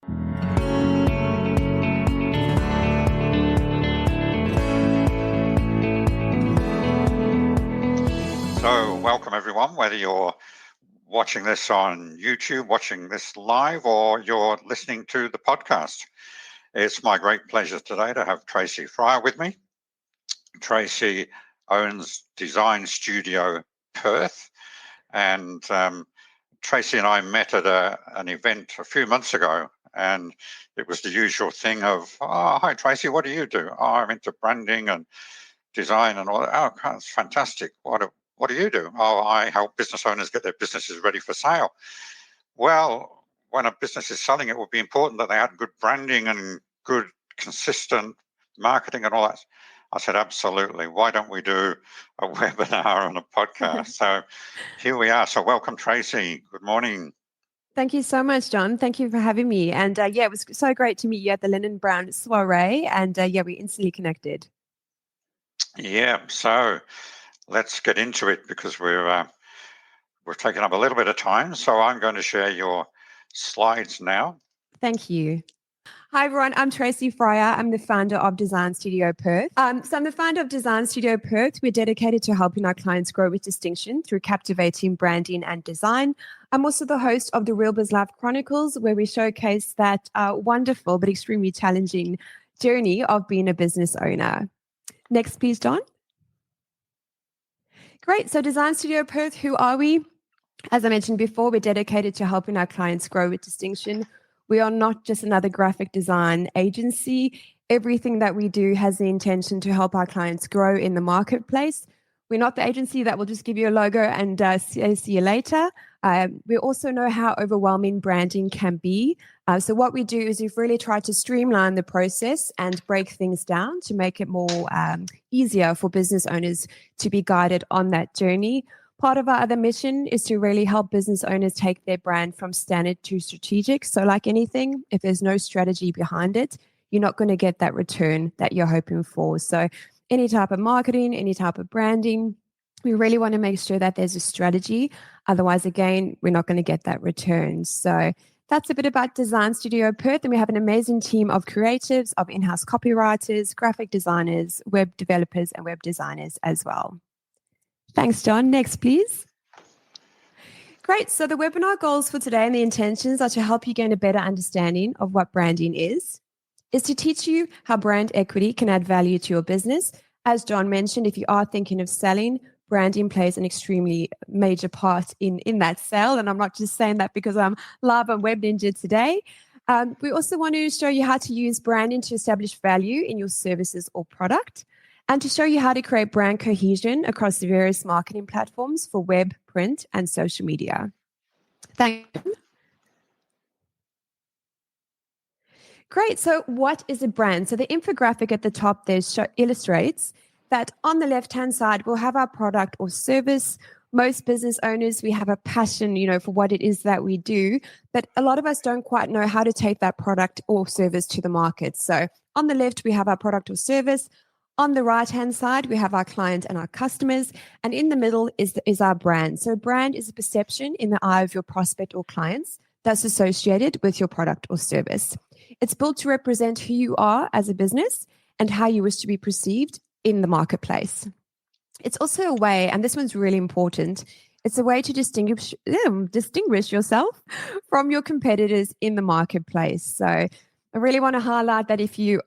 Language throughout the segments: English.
So welcome everyone, whether you're watching this on YouTube, watching this live, or you're listening to the podcast. It's my great pleasure today to have Tracy Fryer with me. Tracy owns Design Studio Perth, and Tracy and I met at an event a few months ago, and it was the usual thing of, oh, hi Tracy, what do you do? Oh, I'm into branding and design and all that. Oh, that's fantastic. What do you do? Oh, I help business owners get their businesses ready for sale. Well, when a business is selling, it would be important that they had good branding and good, consistent marketing and all that. I said, absolutely. Why don't we do a webinar and a podcast? So here we are. So welcome, Tracy. Good morning. Thank you so much, John. Thank you for having me. And it was so great to meet you at the Linen Brown soiree. And we instantly connected. Yeah. So let's get into it because we're taking up a little bit of time. So I'm going to share your slides now. Thank you. Hi, everyone. I'm Tracy Fryer. I'm the founder of Design Studio Perth. I'm the founder of Design Studio Perth. We're dedicated to helping our clients grow with distinction through captivating branding and design. I'm also the host of the Real Biz Life Chronicles, where we showcase that wonderful but extremely challenging journey of being a business owner. Next, please, John. Great. So Design Studio Perth, who are we? As I mentioned before, we're dedicated to helping our clients grow with distinction. We are not just another graphic design agency. Everything that we do has the intention to help our clients grow in the marketplace. We're not the agency that will just give you a logo and see you later. We also know how overwhelming branding can be. So what we do is we've really tried to streamline the process and break things down to make it more easier for business owners to be guided on that journey. Part of our other mission is to really help business owners take their brand from standard to strategic. So like anything, if there's no strategy behind it, you're not going to get that return that you're hoping for. So any type of marketing, any type of branding, we really want to make sure that there's a strategy. Otherwise, again, we're not going to get that return. So that's a bit about Design Studio Perth. And we have an amazing team of creatives, of in-house copywriters, graphic designers, web developers, and web designers as well. Thanks, John. Next, please. Great. So the webinar goals for today and the intentions are to help you gain a better understanding of what branding is to teach you how brand equity can add value to your business. As John mentioned, if you are thinking of selling, branding plays an extremely major part in that sale. And I'm not just saying that because I'm live on Web Ninja today. We also want to show you how to use branding to establish value in your services or product, and to show you how to create brand cohesion across the various marketing platforms for web, print, and social media. Thank you. Great. So what is a brand? So the infographic at the top there illustrates that on the left-hand side, we'll have our product or service. Most business owners, we have a passion, for what it is that we do, but a lot of us don't quite know how to take that product or service to the market. So on the left, we have our product or service. On the right-hand side, we have our client and our customers, and in the middle is our brand. So brand is a perception in the eye of your prospect or clients that's associated with your product or service. It's built to represent who you are as a business and how you wish to be perceived in the marketplace. It's also a way, and this one's really important, it's a way to distinguish yourself from your competitors in the marketplace. So I really want to highlight that if you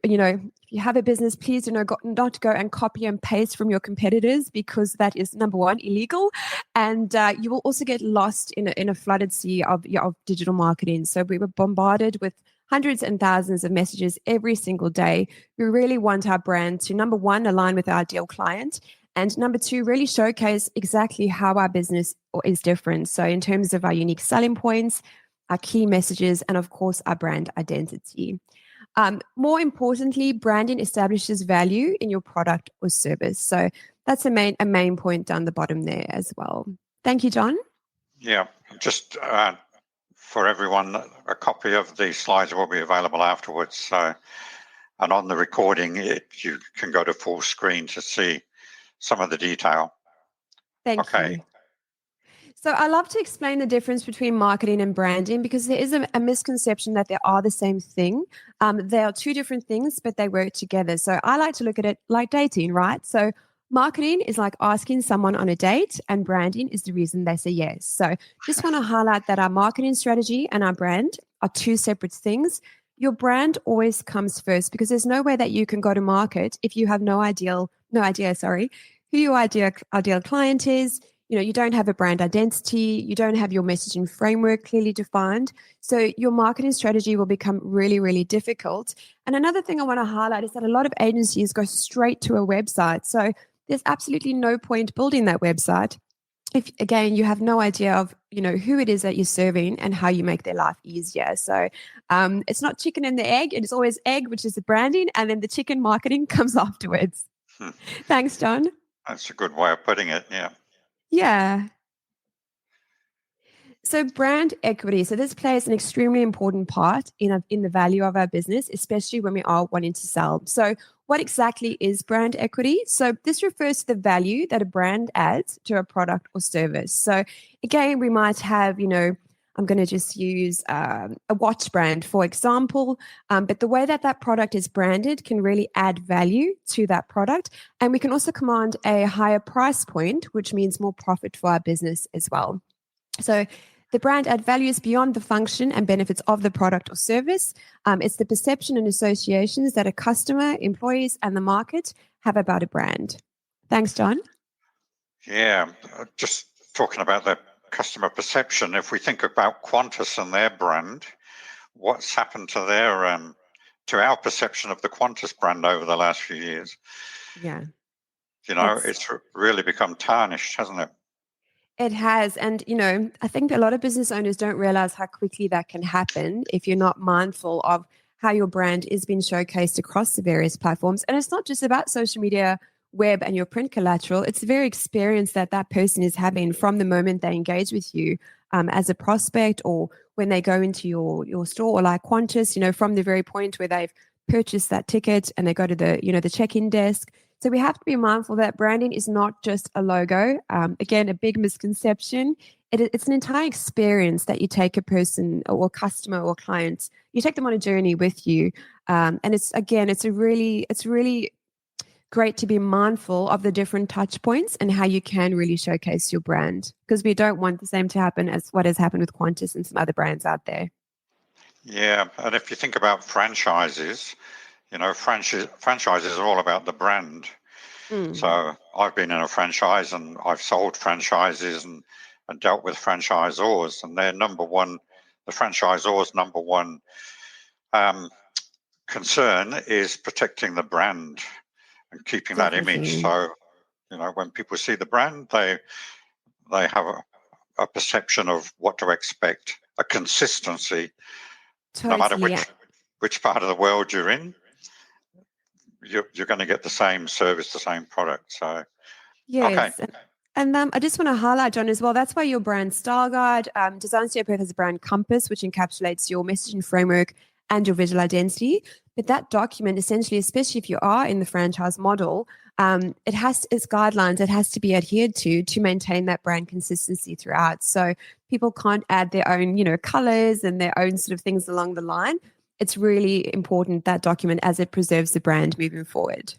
have a business, please do not go and copy and paste from your competitors, because that is, number one, illegal, and you will also get lost in a flooded sea of digital marketing. So we were bombarded with hundreds and thousands of messages every single day. We really want our brand to, number one, align with our ideal client, and number two, really showcase exactly how our business is different. So in terms of our unique selling points, our key messages, and of course, our brand identity. More importantly, branding establishes value in your product or service. So that's a main point down the bottom there as well. Thank you, John. Yeah, just for everyone, a copy of the slides will be available afterwards. So, and on the recording, you can go to full screen to see some of the detail. Thank you. So I love to explain the difference between marketing and branding because there is a misconception that they are the same thing. They are two different things, but they work together. So I like to look at it like dating, right? So marketing is like asking someone on a date, and branding is the reason they say yes. So just want to highlight that our marketing strategy and our brand are two separate things. Your brand always comes first because there's no way that you can go to market if you have no idea, who your ideal client is. You don't have a brand identity, you don't have your messaging framework clearly defined. So your marketing strategy will become really, really difficult. And another thing I want to highlight is that a lot of agencies go straight to a website. So there's absolutely no point building that website if, again, you have no idea of who it is that you're serving and how you make their life easier. So it's not chicken and the egg. It is always egg, which is the branding, and then the chicken marketing comes afterwards. Thanks, John. That's a good way of putting it. Yeah. Yeah. So brand equity. So this plays an extremely important part in the value of our business, especially when we are wanting to sell. So what exactly is brand equity? So this refers to the value that a brand adds to a product or service. So again, we might have, I'm going to just use a watch brand, for example. But the way that product is branded can really add value to that product. And we can also command a higher price point, which means more profit for our business as well. So the brand add values beyond the function and benefits of the product or service. It's the perception and associations that a customer, employees, and the market have about a brand. Thanks, John. Yeah, just talking about the customer perception. If we think about Qantas and their brand, what's happened to to our perception of the Qantas brand over the last few years? Yeah, it's really become tarnished, hasn't it? It has. And, I think a lot of business owners don't realize how quickly that can happen if you're not mindful of how your brand is being showcased across the various platforms. And it's not just about social media, web, and your print collateral. It's the very experience that person is having from the moment they engage with you as a prospect, or when they go into your store, or like Qantas, from the very point where they've purchased that ticket and they go to the check-in desk. So we have to be mindful that branding is not just a logo. Again, a big misconception. It's an entire experience that you take a person or customer or client. You take them on a journey with you, and it's really great to be mindful of the different touch points and how you can really showcase your brand, because we don't want the same to happen as what has happened with Qantas and some other brands out there. Yeah, and if you think about franchises, franchises are all about the brand. So I've been in a franchise and I've sold franchises and dealt with franchisors, and their the franchisor's number one concern is protecting the brand and keeping Definitely. that image. So, when people see the brand, they have a perception of what to expect, a consistency. Totally. No matter which part of the world you're in, you're going to get the same service, the same product. So, yes. Okay. And I just want to highlight, John, as well, that's why your brand style guide, Design Studio Perth has a brand compass, which encapsulates your messaging framework and your visual identity. But that document, essentially, especially if you are in the franchise model, it's guidelines that has to be adhered to maintain that brand consistency throughout. So people can't add their own, colors and their own sort of things along the line. It's really important, that document, as it preserves the brand moving forward.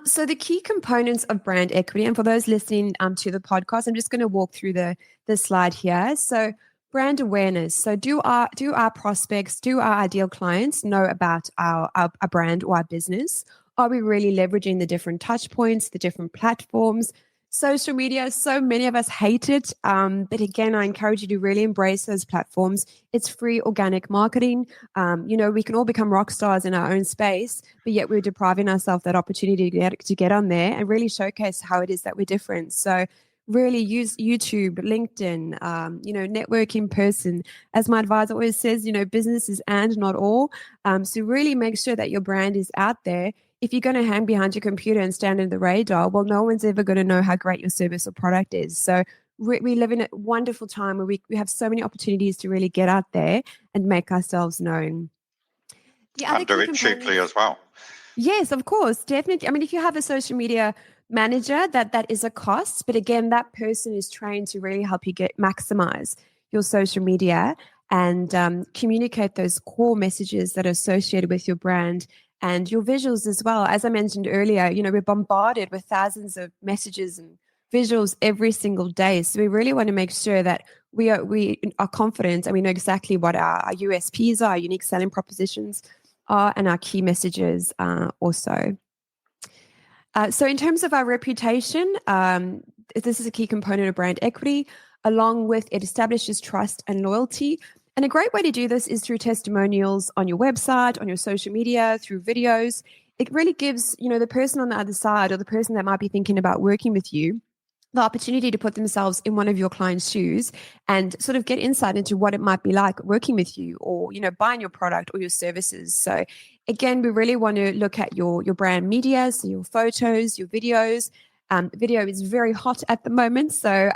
So the key components of brand equity, and for those listening to the podcast, I'm just going to walk through the slide here. So brand awareness. So do our prospects, do our ideal clients know about our brand or our business? Are we really leveraging the different touch points, the different platforms? Social media, so many of us hate it. But again, I encourage you to really embrace those platforms. It's free organic marketing. We can all become rock stars in our own space, but yet we're depriving ourselves that opportunity to get on there and really showcase how it is that we're different. So really use YouTube, LinkedIn, network in person. As my advisor always says, business is and not all. So really make sure that your brand is out there. If you're going to hang behind your computer and stand in the radar, well, no one's ever going to know how great your service or product is. So we live in a wonderful time where we have so many opportunities to really get out there and make ourselves known. And do it cheaply as well. Yes, of course, definitely. I mean, if you have a social media manager, that is a cost. But again, that person is trained to really help you maximize your social media and communicate those core messages that are associated with your brand and your visuals as well. As I mentioned earlier, we're bombarded with thousands of messages and visuals every single day. So we really want to make sure that we are confident and we know exactly what our USPs are, our unique selling propositions are, and our key messages also. So in terms of our reputation, this is a key component of brand equity. Along with it establishes trust and loyalty. And a great way to do this is through testimonials on your website, on your social media, through videos. It really gives, the person on the other side or the person that might be thinking about working with you the opportunity to put themselves in one of your clients' shoes and sort of get insight into what it might be like working with you or, buying your product or your services. So again, we really want to look at your brand media, so your photos, your videos. Video is very hot at the moment. So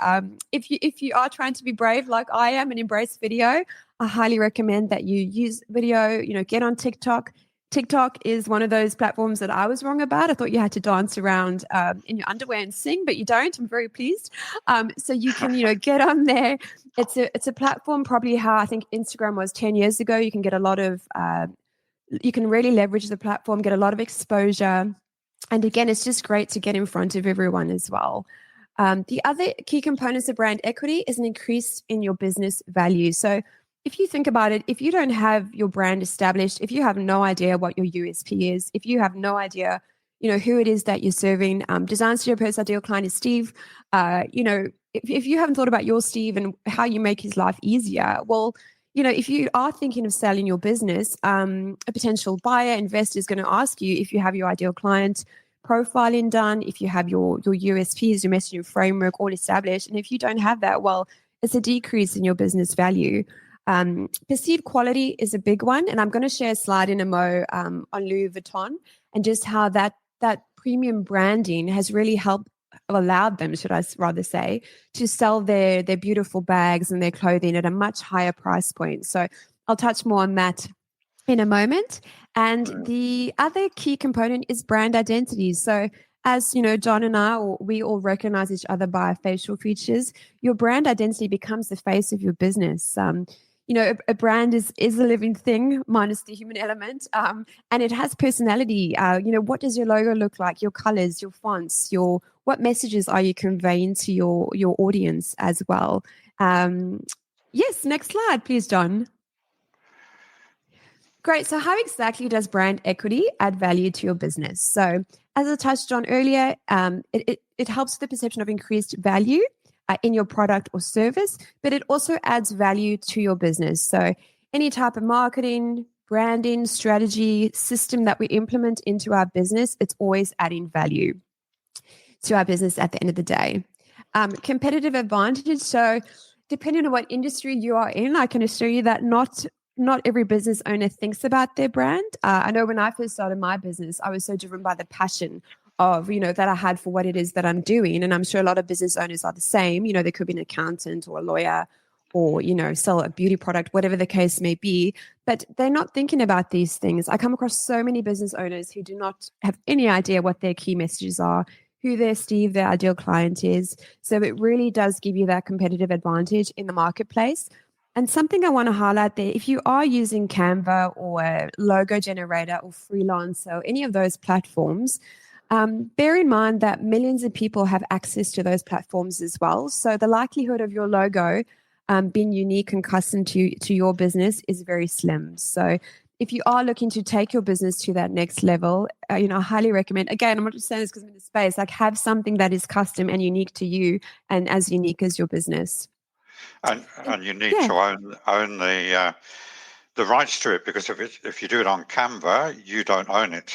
if you are trying to be brave like I am and embrace video, I highly recommend that you use video, get on TikTok. TikTok is one of those platforms that I was wrong about. I thought you had to dance around in your underwear and sing, but you don't. I'm very pleased. So you can, get on there. It's a platform probably how I think Instagram was 10 years ago. You can get a lot of, you can really leverage the platform, get a lot of exposure. And again, it's just great to get in front of everyone as well. The other key components of brand equity is an increase in your business value. So if you think about it, if you don't have your brand established, if you have no idea what your USP is, if you have no idea, who it is that you're serving, Design Studio Perth's ideal client is Steve. If you haven't thought about your Steve and how you make his life easier, well, if you are thinking of selling your business, a potential buyer, investor is going to ask you if you have your ideal client profiling done, if you have your USPs, your messaging framework all established. And if you don't have that, well, it's a decrease in your business value. Perceived quality is a big one. And I'm going to share a slide in a mo on Louis Vuitton and just how that premium branding has really allowed them, should I rather say, to sell their beautiful bags and their clothing at a much higher price point. So I'll touch more on that in a moment. And the other key component is brand identity. So as John and we all recognize each other by our facial features. Your brand identity becomes the face of your business. A brand is a living thing minus the human element, and it has personality. What does your logo look like? Your colors, your fonts, what messages are you conveying to your audience as well? Yes, next slide, please, John. Great. So how exactly does brand equity add value to your business? So as I touched on earlier, it helps the perception of increased value in your product or service, but it also adds value to your business. So any type of marketing, branding, strategy, system that we implement into our business, it's always adding value to our business at the end of the day. Competitive advantage. So depending on what industry you are in, I can assure you that not every business owner thinks about their brand. I know when I first started my business, I was so driven by the passion of, that I had for what it is that I'm doing. And I'm sure a lot of business owners are the same. They could be an accountant or a lawyer or, sell a beauty product, whatever the case may be, but they're not thinking about these things. I come across so many business owners who do not have any idea what their key messages are, who their ideal client is. So it really does give you that competitive advantage in the marketplace. And something I want to highlight there, if you are using Canva or a logo generator or Freelancer or any of those platforms, bear in mind that millions of people have access to those platforms as well. So the likelihood of your logo being unique and custom to your business is very slim. So if you are looking to take your business to that next level, I highly recommend, again, I'm not just saying this because I'm in the space, like have something that is custom and unique to you and as unique as your business. And you need to own the rights to it, because if you do it on Canva, you don't own it.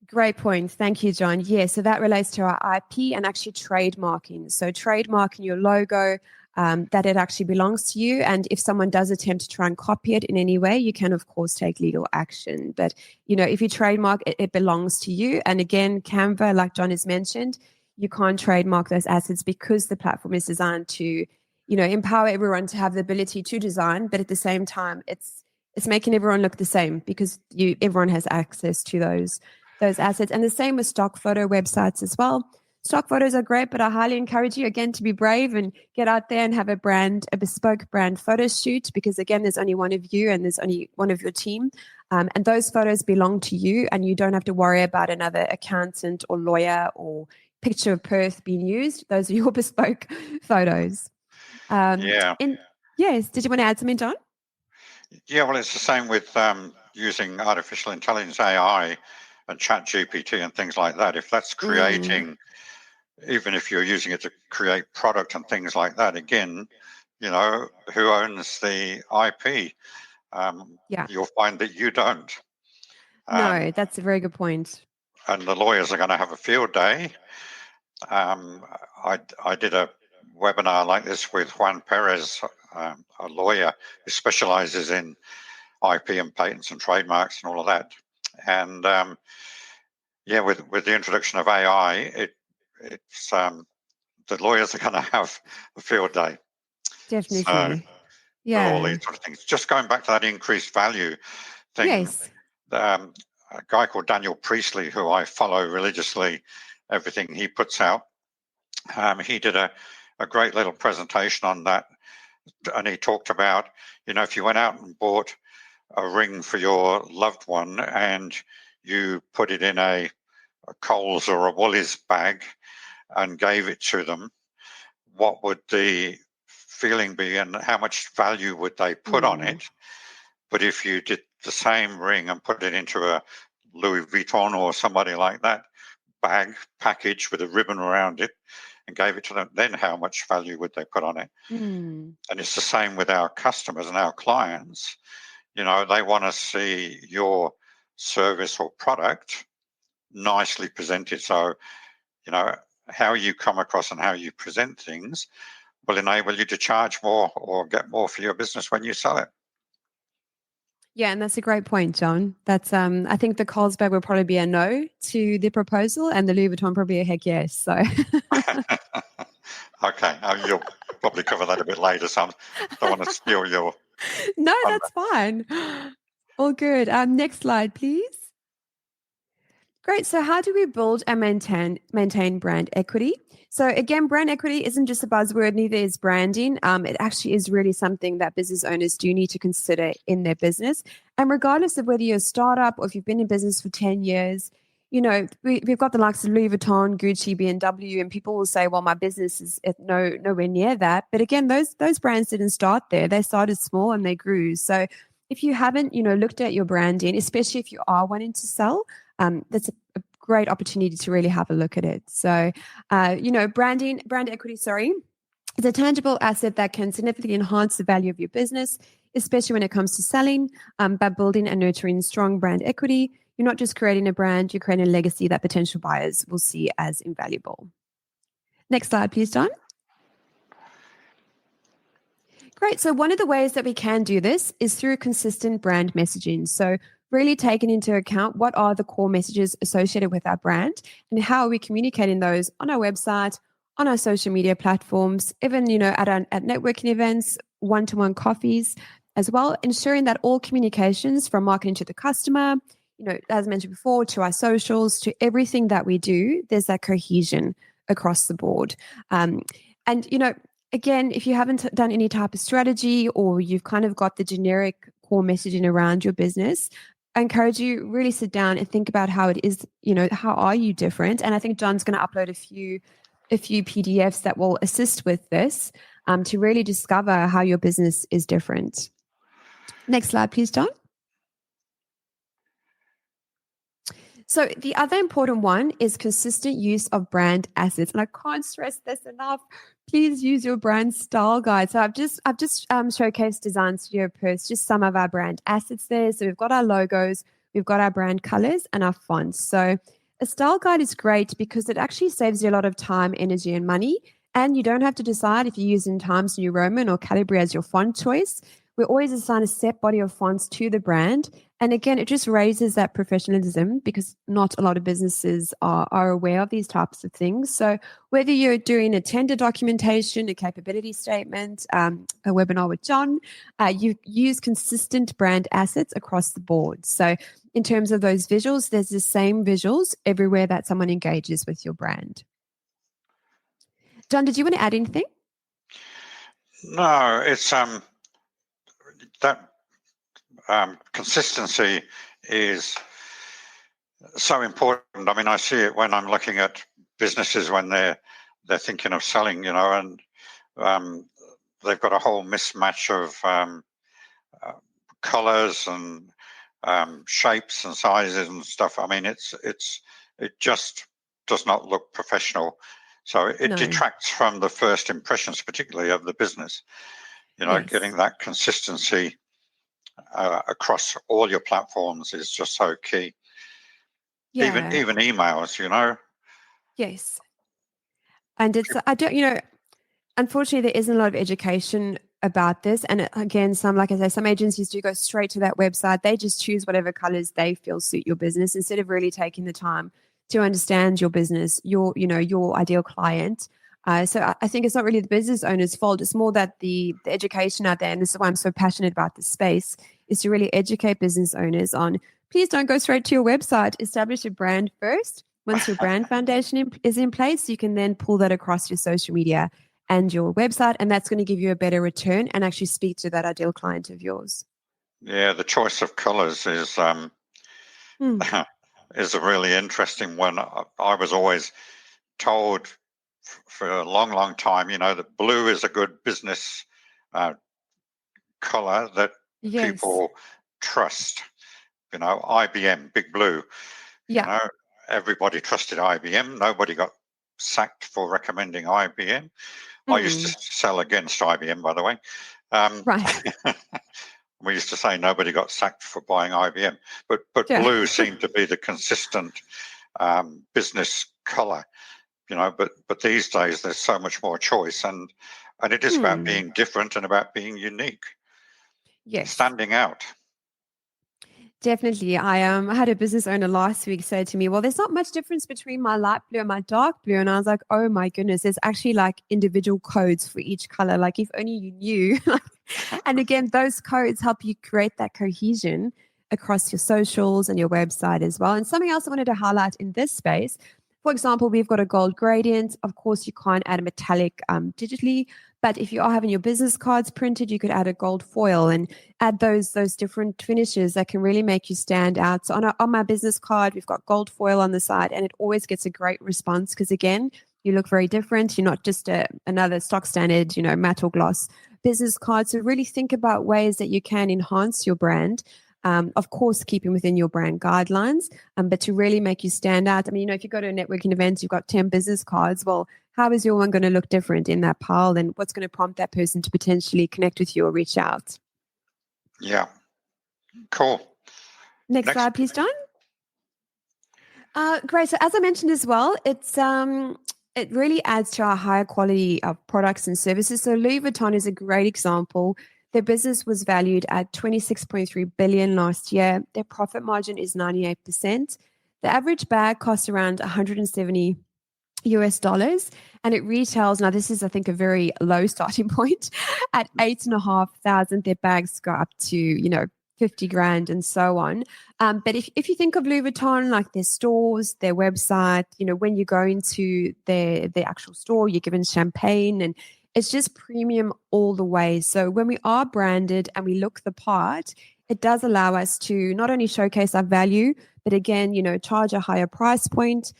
Great point. Thank you, John. Yeah, so that relates to our IP and actually trademarking. So trademarking your logo, that it actually belongs to you. And if someone does attempt to try and copy it in any way, you can, of course, take legal action. But, if you trademark it, it belongs to you. And again, Canva, like John has mentioned, you can't trademark those assets because the platform is designed to, empower everyone to have the ability to design. But at the same time, it's making everyone look the same because everyone has access to those assets. And the same with stock photo websites as well. Stock photos are great, but I highly encourage you again to be brave and get out there and have a bespoke brand photo shoot, because again, there's only one of you and there's only one of your team. And those photos belong to you, and you don't have to worry about another accountant or lawyer or picture of Perth being used. Those are your bespoke photos. Yeah. Yes, did you want to add something, John? Yeah, well, it's the same with using artificial intelligence, AI, and chat GPT and things like that. If that's creating, even if you're using it to create product and things like that, again, who owns the IP? You'll find that you don't. No, that's a very good point. And the lawyers are going to have a field day. I did a webinar like this with Juan Perez, a lawyer who specializes in IP and patents and trademarks and all of that. And with the introduction of AI, it's the lawyers are going to have a field day. Definitely. So, all these sort of things. Just going back to that increased value thing. Yes. A guy called Daniel Priestley, who I follow religiously, everything he puts out. He did a great little presentation on that, and he talked about, if you went out and bought a ring for your loved one and you put it in a Coles or a Woolies bag and gave it to them, what would the feeling be and how much value would they put on it? But if you did the same ring and put it into a Louis Vuitton or somebody like that bag package with a ribbon around it and gave it to them, then how much value would they put on it? And it's the same with our customers and our clients. They want to see your service or product nicely presented. So, how you come across and how you present things will enable you to charge more or get more for your business when you sell it. Yeah, and that's a great point, John. That's I think the Coles bag will probably be a no to the proposal, and the Louis Vuitton probably a heck yes. So okay, you'll probably cover that a bit later. So I don't want to steal your. No, that's fine. All good. Next slide, please. Great. So how do we build and maintain brand equity? So again, brand equity isn't just a buzzword, neither is branding. It actually is really something that business owners do need to consider in their business. And regardless of whether you're a startup or if you've been in business for 10 years, we've got the likes of Louis Vuitton, Gucci, BMW, and people will say, well, my business is nowhere near that. But again, those brands didn't start there. They started small and they grew. So if you haven't, looked at your branding, especially if you are wanting to sell, that's a great opportunity to really have a look at it. So, brand equity, is a tangible asset that can significantly enhance the value of your business, especially when it comes to selling. By building and nurturing strong brand equity, you're not just creating a brand, you're creating a legacy that potential buyers will see as invaluable. Next slide, please, John. Great. So one of the ways that we can do this is through consistent brand messaging. So really taking into account what are the core messages associated with our brand and how are we communicating those on our website, on our social media platforms, even, at networking events, one-to-one coffees as well, ensuring that all communications from marketing to the customer, as mentioned before, to our socials, to everything that we do, there's that cohesion across the board. Again, if you haven't done any type of strategy or you've kind of got the generic core messaging around your business, I encourage you really sit down and think about how it is, how are you different? And I think John's going to upload a few PDFs that will assist with this to really discover how your business is different. Next slide, please, John. So the other important one is consistent use of brand assets. And I can't stress this enough. Please use your brand style guide. So I've just showcased Design Studio Perth, just some of our brand assets there. So we've got our logos, we've got our brand colors and our fonts. So a style guide is great because it actually saves you a lot of time, energy, and money. And you don't have to decide if you're using Times New Roman or Calibri as your font choice. We always assign a set body of fonts to the brand. And again, it just raises that professionalism because not a lot of businesses are aware of these types of things. So whether you're doing a tender documentation, a capability statement, a webinar with John, you use consistent brand assets across the board. So in terms of those visuals, there's the same visuals everywhere that someone engages with your brand. John, did you want to add anything? No, it's that consistency is so important. I mean, I see it when I'm looking at businesses when they're thinking of selling, and they've got a whole mismatch of colors and shapes and sizes and stuff. I mean, it just does not look professional. So it detracts from the first impressions, particularly of the business. Getting that consistency across all your platforms is just so key. Yeah. Even emails, Yes. And it's, unfortunately, there isn't a lot of education about this. And again, like I say, some agencies do go straight to that website. They just choose whatever colors they feel suit your business instead of really taking the time to understand your business, your ideal client. So I think it's not really the business owner's fault. It's more that the education out there, and this is why I'm so passionate about this space, is to really educate business owners on, please don't go straight to your website. Establish a brand first. Once your brand foundation is in place, you can then pull that across your social media and your website, and that's going to give you a better return and actually speak to that ideal client of yours. Yeah, the choice of colors is is a really interesting one. I was always told for a long, long time, that blue is a good business color that people trust. IBM, Big Blue. Yeah. Everybody trusted IBM. Nobody got sacked for recommending IBM. I used to sell against IBM, by the way. Right. We used to say nobody got sacked for buying IBM, but blue seemed to be the consistent business color, But these days there's so much more choice, and it is about being different and about being unique. Yes, standing out. Definitely. I had a business owner last week say to me, well, there's not much difference between my light blue and my dark blue. And I was like, oh my goodness, there's actually like individual codes for each color. Like if only you knew. And again, those codes help you create that cohesion across your socials and your website as well. And something else I wanted to highlight in this space, for example, we've got a gold gradient. Of course, you can't add a metallic digitally, but if you are having your business cards printed, you could add a gold foil and add those different finishes that can really make you stand out. So on my business card, we've got gold foil on the side, and it always gets a great response because again, you look very different. You're not just another stock standard, matte or gloss business card. So really think about ways that you can enhance your brand. Of course, keeping within your brand guidelines, but to really make you stand out. I mean, if you go to a networking event, you've got 10 business cards. Well, how is your one going to look different in that pile? And what's going to prompt that person to potentially connect with you or reach out? Yeah. Cool. Next slide, please, John. Great. So as I mentioned as well, it really adds to our higher quality of products and services. So Louis Vuitton is a great example. Their business was valued at $26.3 billion last year. Their profit margin is 98%. The average bag costs around $170 and it retails, now this is I think a very low starting point, at $8,500. Their bags go up to 50 grand and so on. But if you think of Louis Vuitton, like their stores, their website, when you go into their actual store, you're given champagne and it's just premium all the way. So when we are branded and we look the part, it does allow us to not only showcase our value, but again, charge a higher price point,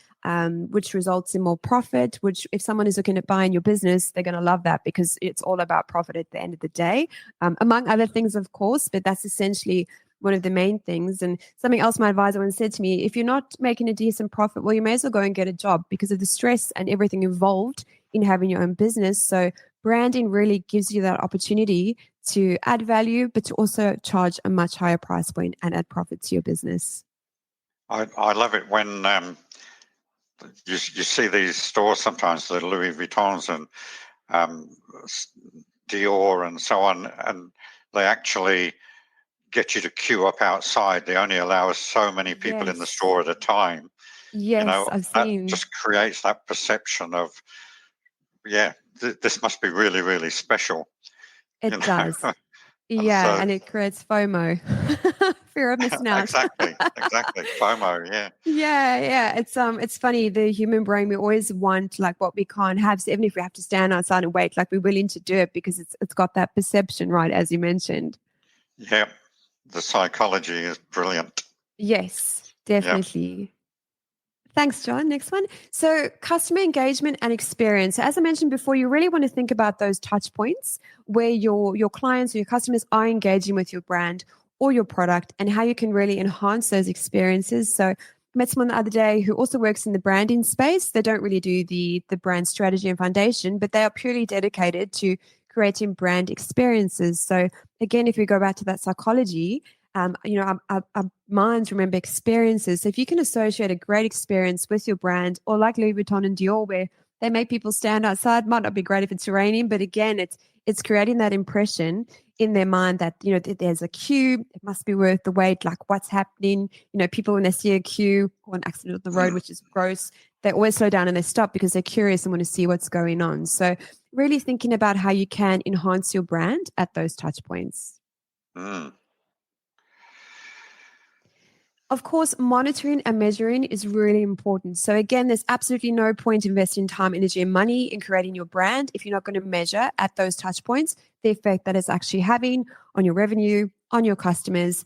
which results in more profit, which if someone is looking at buying your business, they're going to love that because it's all about profit at the end of the day, among other things, of course, but that's essentially one of the main things. And something else my advisor once said to me, if you're not making a decent profit, well, you may as well go and get a job because of the stress and everything involved in having your own business. So branding really gives you that opportunity to add value, but to also charge a much higher price point and add profit to your business. I love it when you see these stores sometimes, the Louis Vuittons and Dior and so on, and they actually get you to queue up outside. They only allow so many people in the store at a time. Yes, I've seen. That just creates that perception of, this must be really, really special. It does. Yeah, and it creates FOMO, fear of missing out. Exactly. FOMO, yeah. Yeah. It's funny. The human brain, we always want like what we can't have. So even if we have to stand outside and wait, like we're willing to do it because it's got that perception, right? As you mentioned. Yeah. The psychology is brilliant. Yes, Yeah. definitely. Thanks, John. Next one. So, customer engagement and experience. As I mentioned before, you really want to think about those touch points where your clients or your customers are engaging with your brand or your product and how you can really enhance those experiences. So, I met someone the other day who also works in the branding space. They don't really do the brand strategy and foundation, but they are purely dedicated to creating brand experiences. So, again, if we go back to that psychology, our minds remember experiences. So if you can associate a great experience with your brand, or like Louis Vuitton and Dior, where they make people stand outside, might not be great if it's raining, but again, it's creating that impression in their mind that there's a queue, it must be worth the wait. Like what's happening? People when they see a queue or an accident on the road, which is gross, they always slow down and they stop because they're curious and want to see what's going on. So really thinking about how you can enhance your brand at those touch points. Of course, monitoring and measuring is really important. So again, there's absolutely no point investing time, energy, and money in creating your brand if you're not going to measure at those touch points the effect that it's actually having on your revenue, on your customers.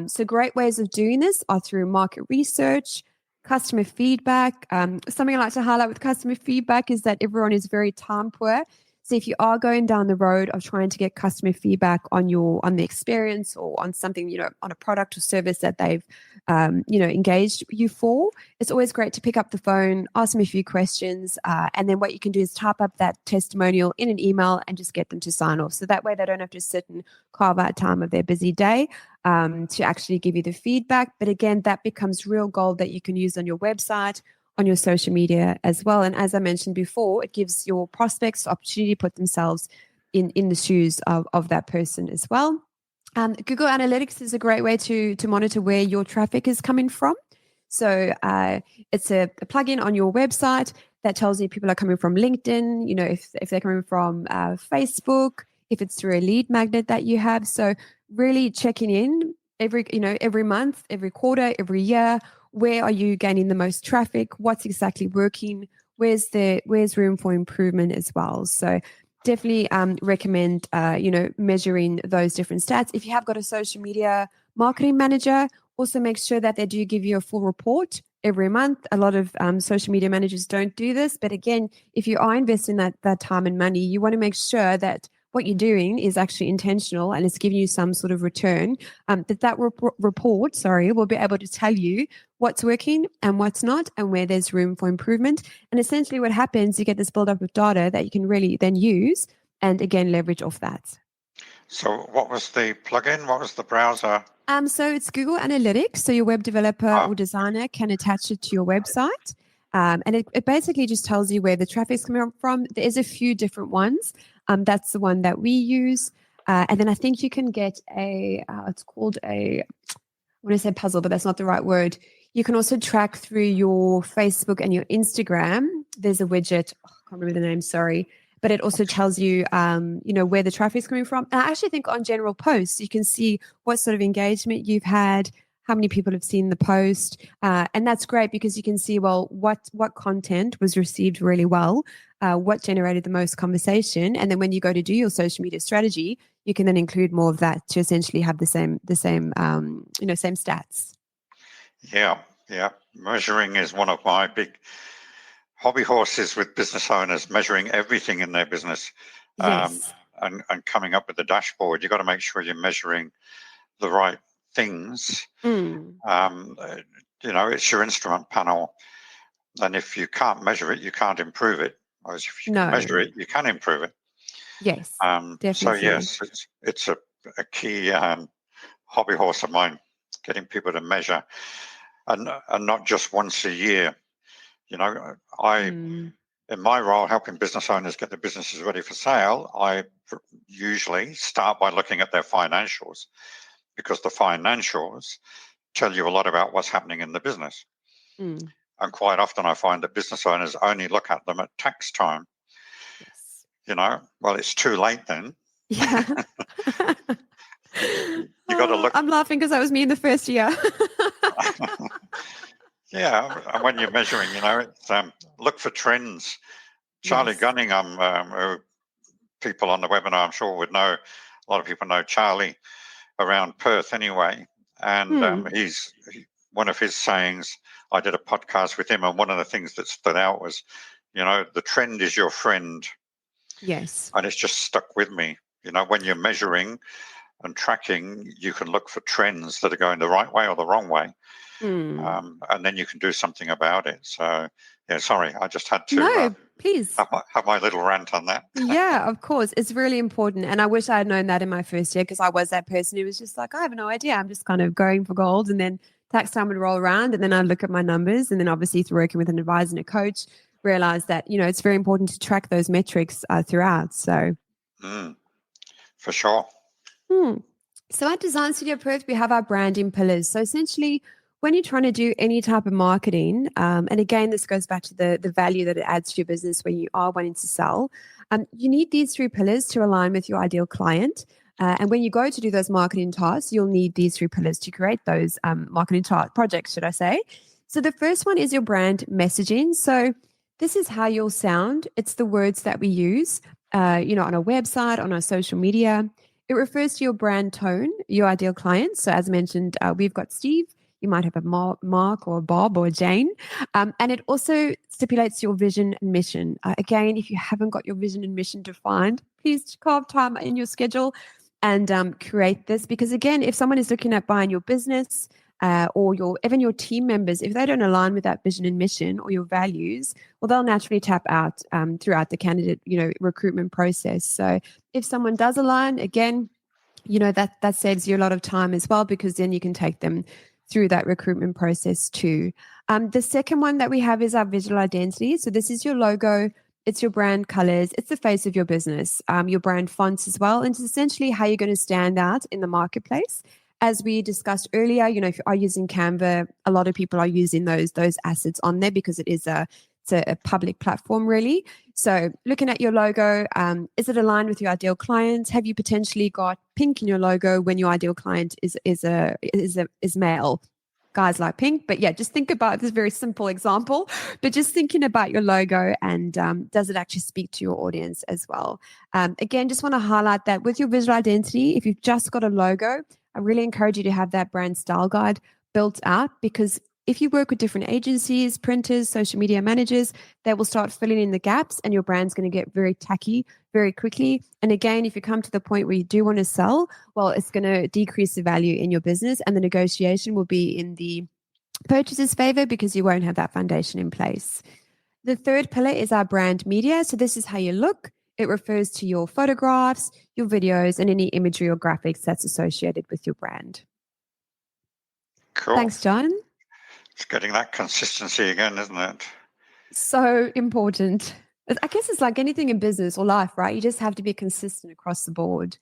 So great ways of doing this are through market research, customer feedback. Something I like to highlight with customer feedback is that everyone is very time poor. So if you are going down the road of trying to get customer feedback on the experience or on something, on a product or service that they've, engaged you for, it's always great to pick up the phone, ask them a few questions, and then what you can do is type up that testimonial in an email and just get them to sign off. So that way they don't have to sit and carve out time of their busy day to actually give you the feedback. But again, that becomes real gold that you can use on your website, on your social media as well. And as I mentioned before, it gives your prospects the opportunity to put themselves in the shoes of that person as well. Google Analytics is a great way to monitor where your traffic is coming from. So it's a plugin on your website that tells you people are coming from LinkedIn, if they're coming from Facebook, if it's through a lead magnet that you have. So really checking in every month, every quarter, every year. Where are you gaining the most traffic? What's exactly working? Where's room for improvement as well? So definitely recommend measuring those different stats. If you have got a social media marketing manager, also make sure that they do give you a full report every month. A lot of social media managers don't do this, but again, if you are investing that time and money, you want to make sure that what you're doing is actually intentional and it's giving you some sort of return. That report, will be able to tell you what's working and what's not, and where there's room for improvement. And essentially, what happens, you get this build up of data that you can really then use and again leverage off that. So, what was the plugin? What was the browser? So it's Google Analytics. So your web developer or designer can attach it to your website. And it basically just tells you where the traffic's coming from. There's a few different ones. That's the one that we use. And then I think you can get it's called I want to say puzzle, but that's not the right word. You can also track through your Facebook and your Instagram. There's a widget. I can't remember the name, sorry. But it also tells you, where the traffic's coming from. And I actually think on general posts, you can see what sort of engagement you've had, how many people have seen the post. And that's great because you can see, well, what content was received really well, what generated the most conversation. And then when you go to do your social media strategy, you can then include more of that to essentially have the same stats. Yeah. Measuring is one of my big hobby horses with business owners, measuring everything in their business. Yes. And coming up with a dashboard. You've got to make sure you're measuring the right things. It's your instrument panel. And if you can't measure it, you can't improve it. Whereas if you can measure it, you can improve it. Yes, definitely. So yes, it's a key hobby horse of mine, getting people to measure, and not just once a year. In my role, helping business owners get their businesses ready for sale, I usually start by looking at their financials, because the financials tell you a lot about what's happening in the business. And quite often I find that business owners only look at them at tax time. Yes. Well, it's too late then. Yeah. You got to look. I'm laughing because that was me in the first year. Yeah, and when you're measuring, it's look for trends. Charlie Yes. Gunningham, who people on the webinar I'm sure would know, a lot of people know Charlie around Perth anyway, and one of his sayings, I did a podcast with him, and one of the things that stood out was, the trend is your friend. Yes. And it's just stuck with me. When you're measuring and tracking, you can look for trends that are going the right way or the wrong way. And then you can do something about it. So, yeah, sorry, I just had to No, please. have my little rant on that. Yeah, of course. It's really important. And I wish I had known that in my first year, because I was that person who was just like, I have no idea. I'm just kind of going for gold. And then tax time would roll around, and then I'd look at my numbers. And then obviously through working with an advisor and a coach, realize that, it's very important to track those metrics throughout. So, for sure. So at Design Studio Perth, we have our branding pillars. So essentially, when you're trying to do any type of marketing, and again, this goes back to the value that it adds to your business when you are wanting to sell, you need these 3 pillars to align with your ideal client. And when you go to do those marketing tasks, you'll need these 3 pillars to create those marketing projects, should I say. So the first one is your brand messaging. So this is how you'll sound. It's the words that we use, on a website, on our social media. It refers to your brand tone, your ideal client. So as mentioned, we've got Steve. You might have a Mark or a Bob or a Jane. And it also stipulates your vision and mission. Again, if you haven't got your vision and mission defined, please carve time in your schedule and create this. Because again, if someone is looking at buying your business or even your team members, if they don't align with that vision and mission or your values, well, they'll naturally tap out throughout the candidate, recruitment process. So if someone does align, again, that saves you a lot of time as well, because then you can take them through that recruitment process too. The second one that we have is our visual identity. So this is your logo, it's your brand colors, it's the face of your business, your brand fonts as well. And it's essentially how you're going to stand out in the marketplace. As we discussed earlier, if you are using Canva, a lot of people are using those assets on there because it's a public platform, really. So looking at your logo, is it aligned with your ideal client? Have you potentially got pink in your logo when your ideal client is male? Guys like pink, but yeah, just think about this very simple example, but just thinking about your logo and does it actually speak to your audience as well? Again, just want to highlight that with your visual identity, if you've just got a logo, I really encourage you to have that brand style guide built out, because if you work with different agencies, printers, social media managers, they will start filling in the gaps and your brand's going to get very tacky very quickly. And again, if you come to the point where you do want to sell, well, it's going to decrease the value in your business, and the negotiation will be in the purchaser's favor because you won't have that foundation in place. The third pillar is our brand media. So this is how you look. It refers to your photographs, your videos, and any imagery or graphics that's associated with your brand. Cool. Thanks, John. It's getting that consistency again, isn't it? So important. I guess it's like anything in business or life, right? You just have to be consistent across the board.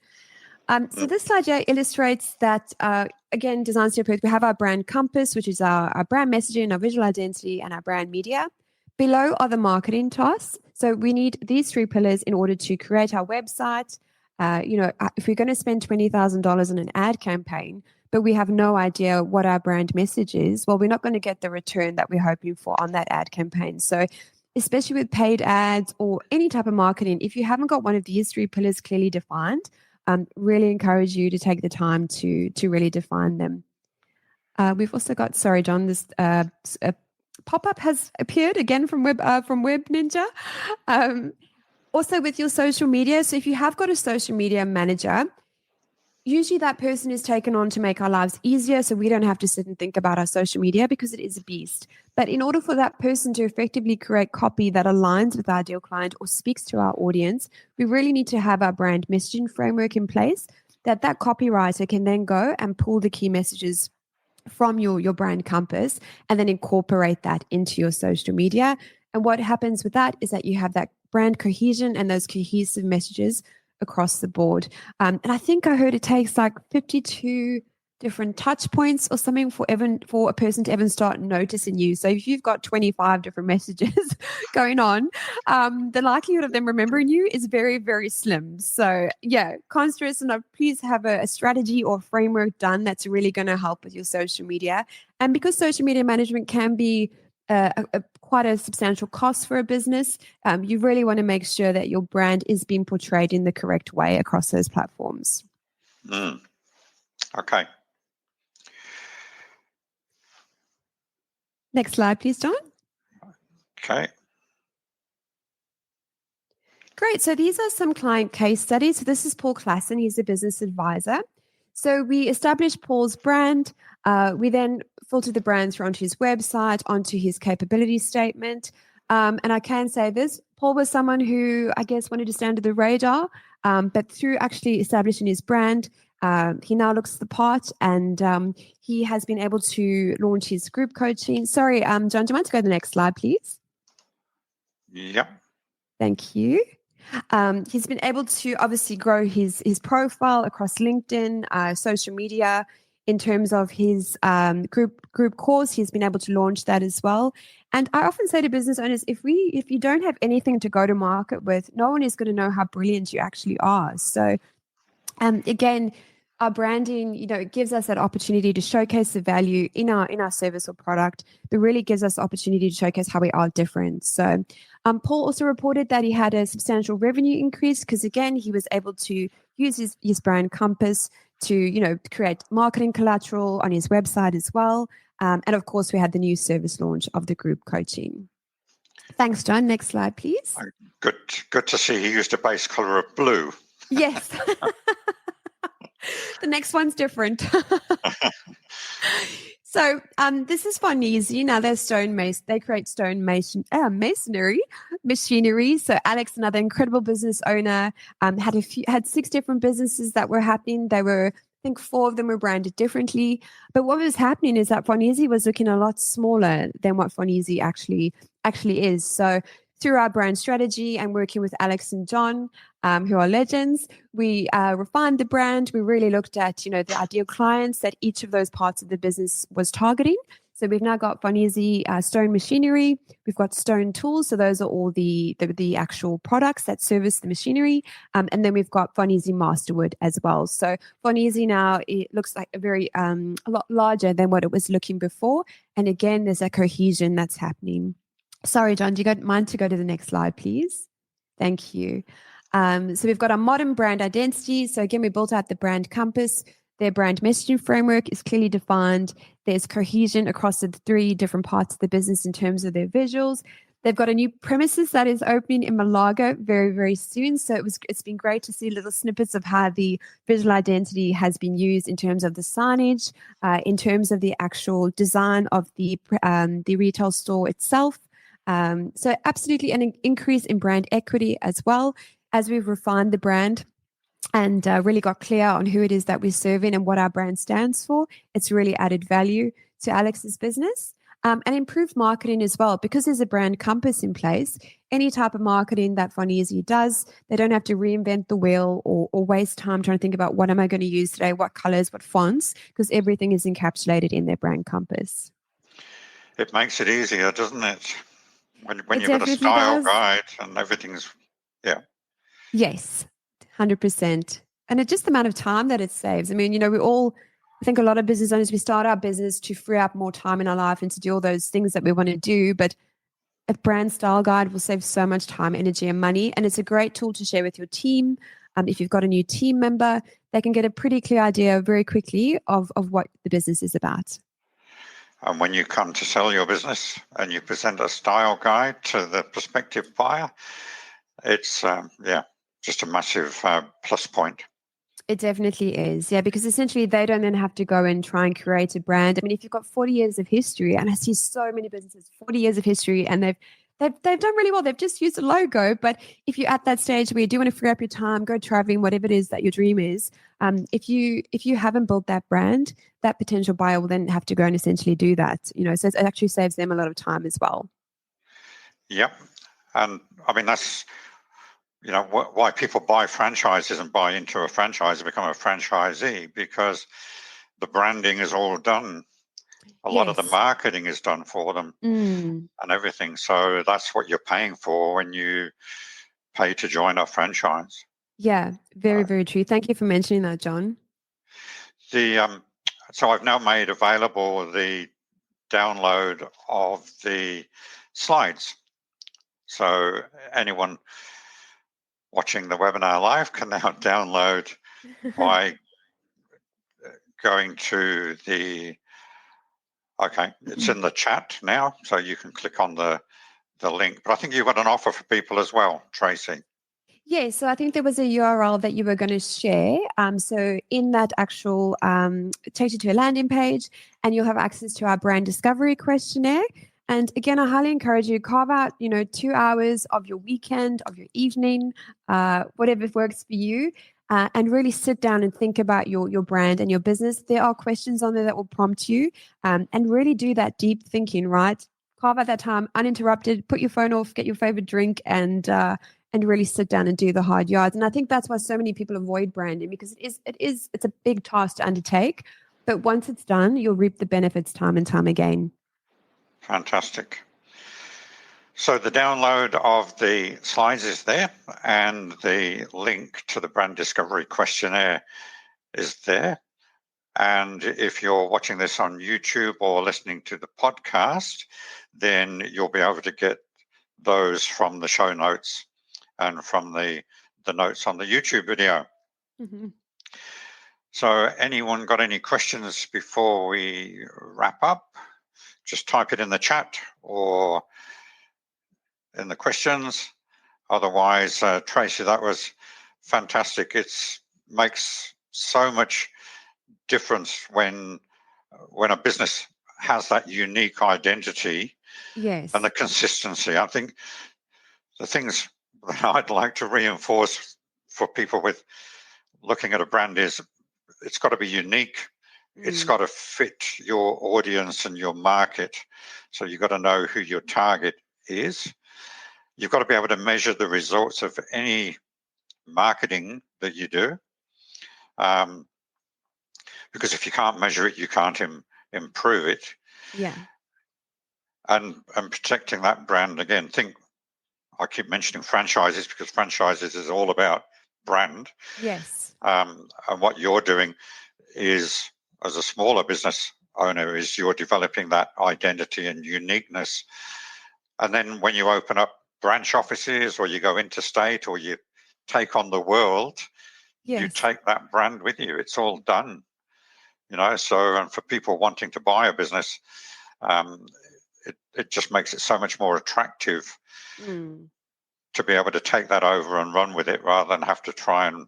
So this slide here illustrates that, again, Design Studio Perth, we have our brand compass, which is our brand messaging, our visual identity, and our brand media. Below are the marketing tasks. So we need these 3 pillars in order to create our website. If we're going to spend $20,000 on an ad campaign, but we have no idea what our brand message is, well, we're not going to get the return that we're hoping for on that ad campaign. So especially with paid ads or any type of marketing, if you haven't got one of these 3 pillars clearly defined, really encourage you to take the time to really define them. We've also got, sorry, John, this pop-up has appeared again from Web Ninja. Also with your social media. So if you have got a social media manager, usually that person is taken on to make our lives easier, so we don't have to sit and think about our social media, because it is a beast. But in order for that person to effectively create copy that aligns with our ideal client or speaks to our audience, we really need to have our brand messaging framework in place that copywriter can then go and pull the key messages from your brand compass and then incorporate that into your social media. And what happens with that is that you have that brand cohesion and those cohesive messages across the board. And I think I heard it takes like 52 different touch points or something for a person to even start noticing you. So if you've got 25 different messages going on, the likelihood of them remembering you is very, very slim. So yeah, can't stress enough. Please have a strategy or framework done that's really going to help with your social media. And because social media management can be quite a substantial cost for a business, you really want to make sure that your brand is being portrayed in the correct way across those platforms. Okay. Next slide, please, John. Okay. Great. So these are some client case studies. So this is Paul Klassen. He's a business advisor. So we established Paul's brand. We then filtered the brand through onto his website, onto his capability statement. And I can say this, Paul was someone who, I guess, wanted to stay under the radar, but through actually establishing his brand, he now looks the part, and he has been able to launch his group coaching. Sorry, John, do you mind to go to the next slide, please? Yep. Thank you. He's been able to obviously grow his profile across LinkedIn, social media. In terms of his group course, he's been able to launch that as well. And I often say to business owners, if you don't have anything to go to market with, no one is going to know how brilliant you actually are. So again, our branding, it gives us that opportunity to showcase the value in our service or product, but really gives us the opportunity to showcase how we are different. So Paul also reported that he had a substantial revenue increase because, again, he was able to use his brand compass to, create marketing collateral on his website as well. And of course, we had the new service launch of the group coaching. Thanks, John. Next slide, please. Good to see he used a base color of blue. Yes. The next one's different. So this is Farnese. Now they create stone masonry machinery. So Alex, another incredible business owner, had 6 different businesses that were happening. I think 4 of them were branded differently. But what was happening is that Farnese was looking a lot smaller than what Farnese actually is. So through our brand strategy and working with Alex and John, who are legends, we refined the brand. We really looked at, the ideal clients that each of those parts of the business was targeting. So we've now got Farnese stone machinery. We've got stone tools. So those are all the actual products that service the machinery. And then we've got Farnese Masterwood as well. So Farnese now, it looks like a lot larger than what it was looking before. And again, there's a cohesion that's happening. Sorry, John, do you mind to go to the next slide, please? Thank you. So we've got our modern brand identity. So again, we built out the brand compass. Their brand messaging framework is clearly defined. There's cohesion across the 3 different parts of the business in terms of their visuals. They've got a new premises that is opening in Malaga very, very soon. So it's been great to see little snippets of how the visual identity has been used in terms of the signage, in terms of the actual design of the retail store itself. So absolutely an increase in brand equity as well as we've refined the brand and really got clear on who it is that we're serving and what our brand stands for. It's really added value to Alex's business and improved marketing as well because there's a brand compass in place. Any type of marketing that Farnese does, they don't have to reinvent the wheel or waste time trying to think about what am I going to use today, what colors, what fonts, because everything is encapsulated in their brand compass. It makes it easier, doesn't it? When you've got a style guide and everything's, yeah. Yes, 100%. And it's just the amount of time that it saves. I mean, I think a lot of business owners, we start our business to free up more time in our life and to do all those things that we want to do. But a brand style guide will save so much time, energy, and money. And it's a great tool to share with your team. If you've got a new team member, they can get a pretty clear idea very quickly of what the business is about. And when you come to sell your business and you present a style guide to the prospective buyer, it's, just a massive plus point. It definitely is. Yeah, because essentially they don't then have to go and try and create a brand. I mean, if you've got 40 years of history, and I see so many businesses, 40 years of history, and they've done really well. They've just used a logo. But if you're at that stage where you do want to free up your time, go traveling, whatever it is that your dream is, if you haven't built that brand, that potential buyer will then have to go and essentially do that. So it actually saves them a lot of time as well. Yep. And I mean, that's, why people buy franchises and buy into a franchise and become a franchisee, because the branding is all done. A lot of the Yes. marketing is done for them and everything. So that's what you're paying for when you pay to join our franchise. Yeah, very, very true. Thank you for mentioning that, John. So I've now made available the download of the slides. So anyone watching the webinar live can now download by going to it's in the chat now, so you can click on the link. But I think you've got an offer for people as well, Tracy. Yeah, so I think there was a URL that you were going to share. So in that actual, it takes you to a landing page, and you'll have access to our brand discovery questionnaire. And again, I highly encourage you, carve out, 2 hours of your weekend, of your evening, whatever works for you, and really sit down and think about your brand and your business. There are questions on there that will prompt you, and really do that deep thinking, right? Carve out that time, uninterrupted, put your phone off, get your favorite drink, and really sit down and do the hard yards. And I think that's why so many people avoid branding, because it's a big task to undertake. But once it's done, you'll reap the benefits time and time again. Fantastic. So the download of the slides is there, and the link to the brand discovery questionnaire is there. And if you're watching this on YouTube or listening to the podcast, then you'll be able to get those from the show notes and from the notes on the YouTube video. Mm-hmm. So anyone got any questions before we wrap up? Just type it in the chat or in the questions. Otherwise, Tracy, that was fantastic. It makes so much difference when a business has that unique identity. Yes. And the consistency. I think the things that I'd like to reinforce for people with looking at a brand is it's got to be unique. It's got to fit your audience and your market. So you've got to know who your target is. You've got to be able to measure the results of any marketing that you do. Because if you can't measure it, you can't improve it. Yeah. And protecting that brand, again, I keep mentioning franchises because franchises is all about brand. Yes. And what you're doing is, as a smaller business owner, is you're developing that identity and uniqueness. And then when you open up branch offices or you go interstate or you take on the world, you take that brand with you. It's all done, So, and for people wanting to buy a business, it just makes it so much more attractive to be able to take that over and run with it rather than have to try and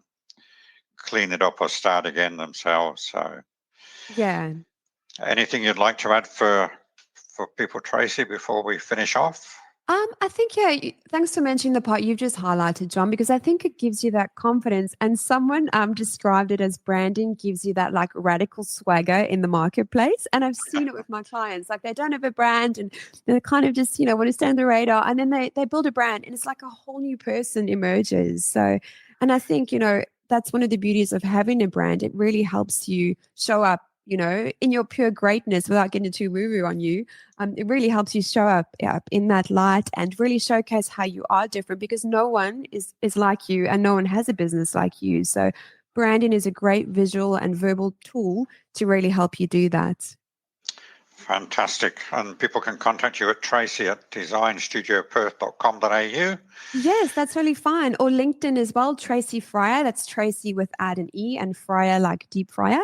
clean it up or start again themselves. So, yeah. Anything you'd like to add for people, Tracy, before we finish off? I think, thanks for mentioning the part you've just highlighted, John, because I think it gives you that confidence. And someone described it as branding gives you that like radical swagger in the marketplace. And I've seen it with my clients. Like they don't have a brand and they're kind of just, want to stay on the radar. And then they build a brand and it's like a whole new person emerges. So, and I think, that's one of the beauties of having a brand. It really helps you show up, in your pure greatness without getting too woo-woo on you. It really helps you show up in that light and really showcase how you are different, because no one is like you and no one has a business like you. So branding is a great visual and verbal tool to really help you do that. Fantastic. And people can contact you at tracy@designstudioperth.com.au. Yes, that's really fine. Or LinkedIn as well, Tracy Fryer. That's Tracy with add an E and Fryer like deep fryer.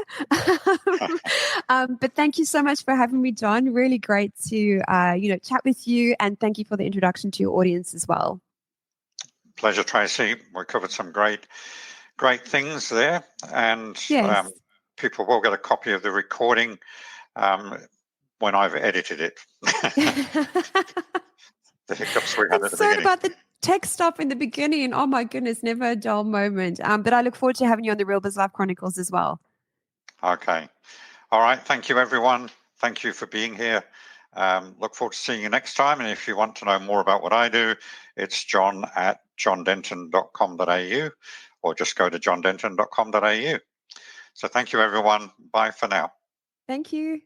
But thank you so much for having me, John. Really great to chat with you, and thank you for the introduction to your audience as well. Pleasure, Tracy. We covered some great things there, and people will get a copy of the recording when I've edited it. The hiccups we had at the beginning. About the tech stuff in the beginning. Oh my goodness, never a dull moment. But I look forward to having you on the Real Biz Life Chronicles as well. Okay. All right. Thank you, everyone. Thank you for being here. Look forward to seeing you next time. And if you want to know more about what I do, it's john@johndenton.com.au, or just go to johndenton.com.au. So thank you, everyone. Bye for now. Thank you.